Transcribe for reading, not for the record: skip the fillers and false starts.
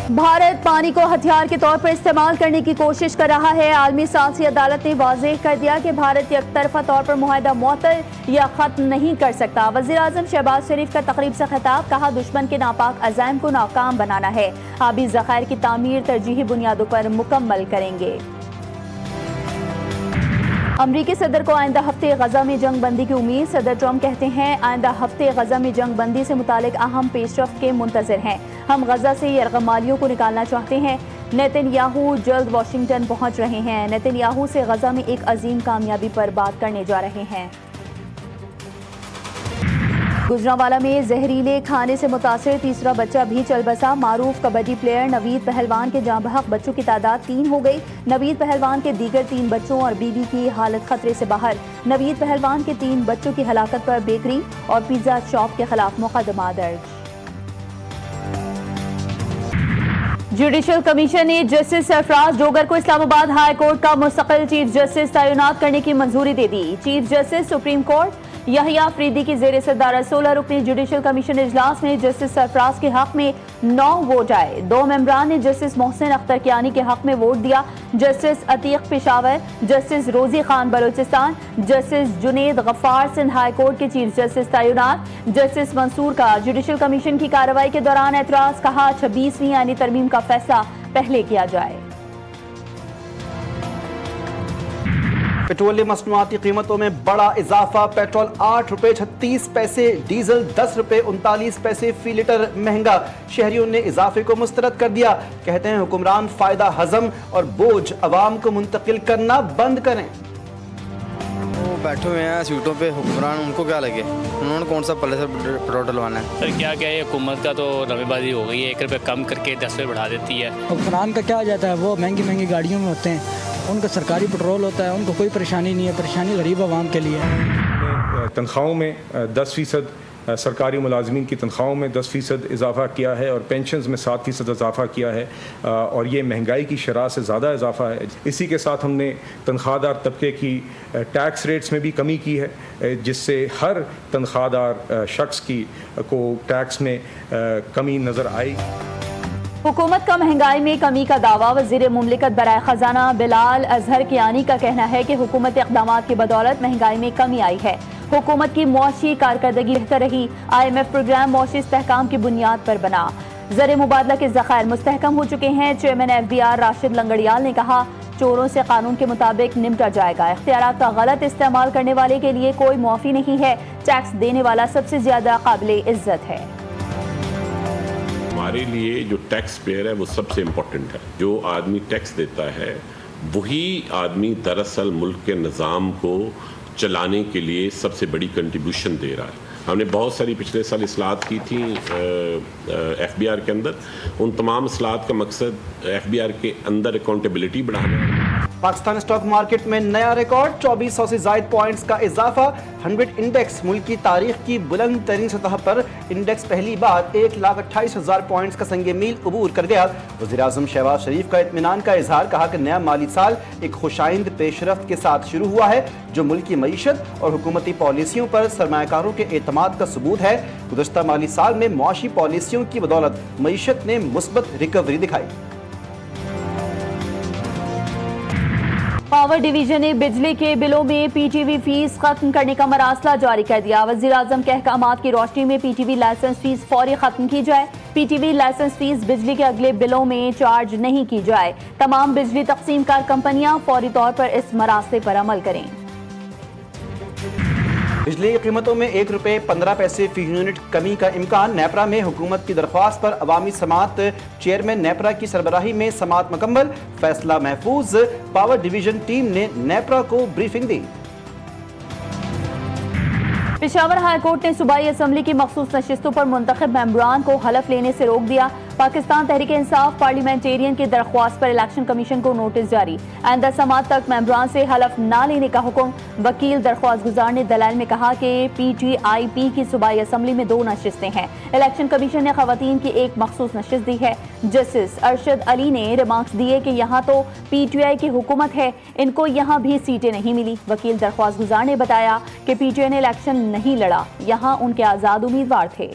بھارت پانی کو ہتھیار کے طور پر استعمال کرنے کی کوشش کر رہا ہے۔ عالمی ثالثی عدالت نے واضح کر دیا کہ بھارت یک طرفہ طور پر معاہدہ معطل یا ختم نہیں کر سکتا۔ وزیر اعظم شہباز شریف کا تقریب سے خطاب، کہا دشمن کے ناپاک عزائم کو ناکام بنانا ہے، آبی ذخائر کی تعمیر ترجیحی بنیادوں پر مکمل کریں گے۔ امریکی صدر کو آئندہ ہفتے غزہ میں جنگ بندی کی امید۔ صدر ٹرمپ کہتے ہیں آئندہ ہفتے غزہ میں جنگ بندی سے متعلق اہم پیش رفت کے منتظر ہیں۔ ہم غزہ سے یرغمالیوں کو نکالنا چاہتے ہیں۔ نیتن یاہو جلد واشنگٹن پہنچ رہے ہیں۔ نیتن یاہو سے غزہ میں ایک عظیم کامیابی پر بات کرنے جا رہے ہیں۔ گجرانوالہ میں زہریلے کھانے سے متاثر تیسرا بچہ بھی چل بسا۔ معروف کبڈی پلیئر نوید پہلوان کے جاں بحق بچوں کی تعداد 3 ہو گئی۔ نوید پہلوان کے دیگر 3 بچوں اور بیوی کی حالت خطرے سے باہر۔ نوید پہلوان کے 3 بچوں کی ہلاکت پر بیکری اور پیزا شاپ کے خلاف مقدمہ درج۔ جوڈیشل کمیشن نے جسٹس سرفراز ڈوگر کو اسلام آباد ہائی کورٹ کا مستقل چیف جسٹس تعینات کرنے کی منظوری دے دی۔ چیف جسٹس سپریم کورٹ یحییٰ فریدی کی زیر صدارت 16 رکنی جوڈیشل کمیشن اجلاس میں جسٹس سرفراز کے حق میں 9 ووٹ آئے۔ 2 ممبران نے جسٹس محسن اختر کیانی کے حق میں ووٹ دیا۔ جسٹس عتیق پشاور، جسٹس روزی خان بلوچستان، جسٹس جنید غفار سندھ ہائی کورٹ کے چیف جسٹس تعینات۔ جسٹس منصور کا جوڈیشل کمیشن کی کارروائی کے دوران اعتراض، کہا 26ویں آئینی ترمیم کا فیصلہ پہلے کیا جائے۔ پیٹرولیم مصنوعات کی قیمتوں میں بڑا اضافہ، پیٹرول 8 روپے 36 پیسے، ڈیزل 10 روپے 39 پیسے فی لیٹر مہنگا۔ شہریوں نے اضافے کو مسترد کر دیا، کہتے ہیں حکمران فائدہ ہضم اور بوجھ عوام کو منتقل کرنا بند کریں۔ وہ بیٹھے ہوئے ہیں سیٹوں پہ، حکمران ان کو کیا لگے، انہوں نے کون سا پلے سے پیٹرول ڈلوانا ہے؟ سر کیا یہ حکومت کا تو نوے بازی ہو گئی ہے، 1 روپے کم کر کے 10 روپے بڑھا دیتی ہے۔ حکمران کا کیا ہو جاتا ہے، وہ مہنگی گاڑیوں میں ہوتے ہیں، ان کا سرکاری پیٹرول ہوتا ہے، ان کو کوئی پریشانی نہیں ہے، پریشانی غریب عوام کے لیے ہے۔ تنخواہوں میں 10%، سرکاری ملازمین کی تنخواہوں میں 10% اضافہ کیا ہے اور پینشنز میں 7% اضافہ کیا ہے، اور یہ مہنگائی کی شرح سے زیادہ اضافہ ہے۔ اسی کے ساتھ ہم نے تنخواہ دار طبقے کی ٹیکس ریٹس میں بھی کمی کی ہے، جس سے ہر تنخواہ دار شخص کو ٹیکس میں کمی نظر آئی۔ حکومت کا مہنگائی میں کمی کا دعویٰ، وزیر مملکت برائے خزانہ بلال اظہر کیانی کا کہنا ہے کہ حکومت اقدامات کی بدولت مہنگائی میں کمی آئی ہے۔ حکومت کی معاشی کارکردگی بہتر رہی۔ IMF پروگرام معاشی استحکام کی بنیاد پر بنا۔ زر مبادلہ کے ذخائر مستحکم ہو چکے ہیں۔ چیئرمین FBR راشد لنگڑیال نے کہا چوروں سے قانون کے مطابق نمٹا جائے گا۔ اختیارات کا غلط استعمال کرنے والے کے لیے کوئی معافی نہیں ہے۔ ٹیکس دینے والا سب سے زیادہ قابل عزت ہے۔ ہمارے لیے جو ٹیکس پیئر ہے وہ سب سے امپورٹنٹ ہے۔ جو آدمی ٹیکس دیتا ہے وہی آدمی دراصل ملک کے نظام کو چلانے کے لیے سب سے بڑی کنٹریبیوشن دے رہا ہے۔ ہم نے بہت ساری پچھلے سال اصلاحات کی تھیں FBR کے اندر، ان تمام اصلاحات کا مقصد FBR کے اندر اکاؤنٹیبلٹی بڑھانا ہے۔ پاکستان اسٹاک مارکیٹ میں نیا ریکارڈ، 2400 سے زائد پوائنٹس کا اضافہ۔ 100 انڈیکس ملک کی تاریخ کی بلند ترین سطح پر، انڈیکس پہلی بار 1,28,000 پوائنٹس کا سنگ میل عبور کر گیا۔ وزیر اعظم شہباز شریف کا اطمینان کا اظہار، کہا کہ نیا مالی سال ایک خوشائند پیش رفت کے ساتھ شروع ہوا ہے جو ملک کی معیشت اور حکومتی پالیسیوں پر سرمایہ کاروں کے اعتماد کا ثبوت ہے۔ گزشتہ مالی سال میں معاشی پالیسیوں کی بدولت معیشت نے مثبت ریکوری دکھائی۔ پاور ڈویژن نے بجلی کے بلوں میں PTV فیس ختم کرنے کا مراسلہ جاری کر دیا۔ وزیر اعظم کے احکامات کی روشنی میں PTV لائسنس فیس فوری ختم کی جائے۔ PTV لائسنس فیس بجلی کے اگلے بلوں میں چارج نہیں کی جائے۔ تمام بجلی تقسیم کار کمپنیاں فوری طور پر اس مراسلے پر عمل کریں۔ بجلی کی قیمتوں میں 1 روپے 15 پیسے فی یونٹ کمی کا امکان۔ نیپرا میں حکومت کی درخواست پر عوامی سماعت، چیئرمین نیپرا کی سربراہی میں سماعت مکمل، فیصلہ محفوظ۔ پاور ڈویژن ٹیم نے نیپرا کو بریفنگ دی۔ پشاور ہائی کورٹ نے صوبائی اسمبلی کی مخصوص نشستوں پر منتخب ممبران کو حلف لینے سے روک دیا۔ پاکستان تحریک انصاف پارلیمنٹیرین کی درخواست پر الیکشن کمیشن کو نوٹس جاری۔ آئندہ سماعت تک ممبران سے حلف نہ لینے کا حکم۔ وکیل درخواست گزار نے دلائل میں کہا کہ PTIP کی صوبائی اسمبلی میں 2 نشستیں ہیں۔ الیکشن کمیشن نے خواتین کی ایک مخصوص نشست دی ہے۔ جسٹس ارشد علی نے ریمارکس دیے کہ یہاں تو PTI کی حکومت ہے، ان کو یہاں بھی سیٹیں نہیں ملی۔ وکیل درخواست گزار نے بتایا کہ PTI نے الیکشن نہیں لڑا، یہاں ان کے آزاد امیدوار تھے۔